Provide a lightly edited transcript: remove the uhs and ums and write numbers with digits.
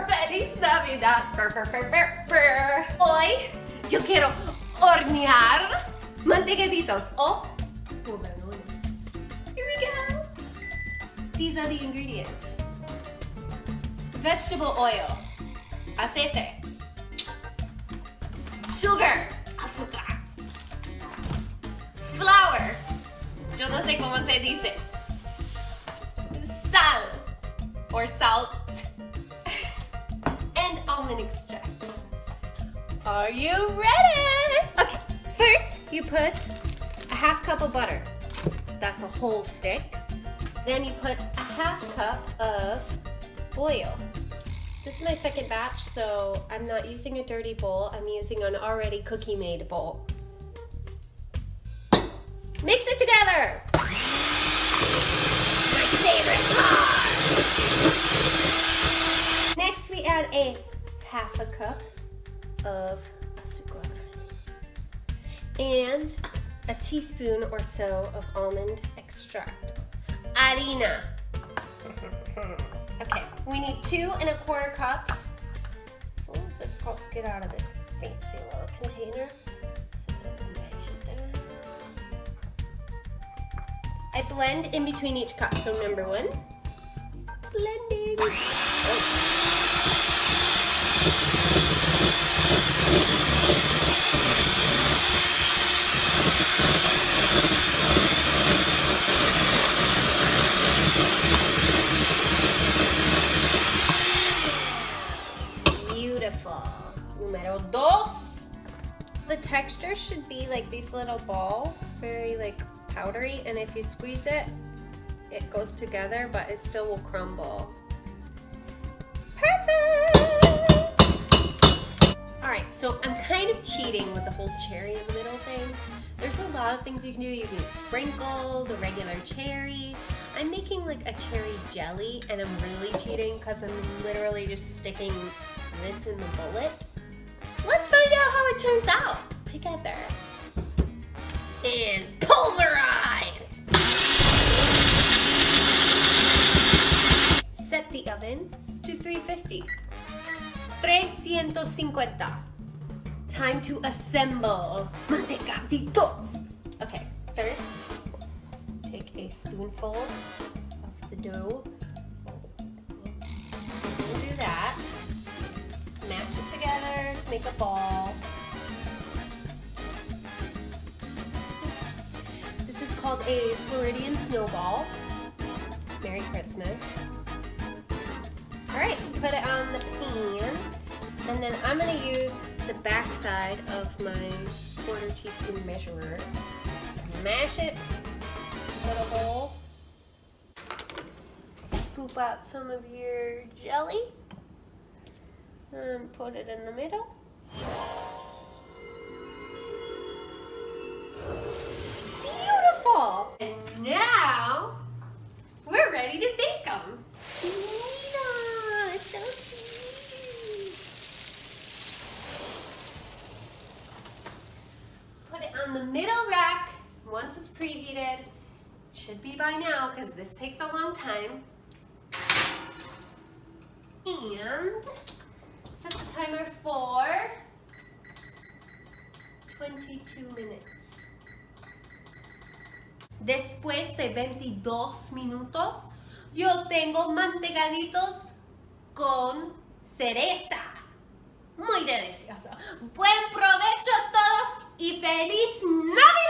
¡Feliz Navidad! Hoy yo quiero hornear mantecaditos o polvorones. Here we go. These are the ingredients. Vegetable oil, aceite, sugar, azúcar, flour, yo no sé cómo se dice, sal or salt, and almond extract. Are you ready? Okay, first you put a half cup of butter. That's a whole stick. Then you put a half cup of oil. This is my second batch, so I'm not using a dirty bowl. I'm using an already cookie-made bowl. Mix it together. My favorite part. Next, we add a half a cup of azúcar and a teaspoon or so of almond extract. Harina. Okay, we need 2 1/4 cups. It's a little difficult to get out of this fancy little container. So mash it down. I blend in between each cup. So number 1, blending. Oh. Numero 2. The texture should be like these little balls, very like powdery, and if you squeeze it, it goes together, but it still will crumble. Perfect! Alright, so I'm kind of cheating with the whole cherry in the middle thing. There's a lot of things you can do. You can do sprinkles, a regular cherry. I'm making like a cherry jelly, and I'm really cheating because I'm literally just sticking this in the bullet. Let's find out how it turns out together. And pulverize! Set the oven to 350. 350. Time to assemble mantecaditos. Okay, first, take a spoonful of the dough. We'll do that. Mash it together to make a ball. This is called a Floridian snowball. Merry Christmas. Alright, put it on the pan. And then I'm going to use the back side of my 1/4 teaspoon measurer. Smash it. Put a bowl. Scoop out some of your jelly. And put it in the middle. Beautiful! And now, we're ready to bake them. It's so cute. Put it on the middle rack. Once it's preheated, it should be by now because this takes a long time. And set the timer for 22 minutes. Después de 22 minutos, yo tengo mantecaditos con cereza. Muy delicioso. Buen provecho a todos y feliz Navidad.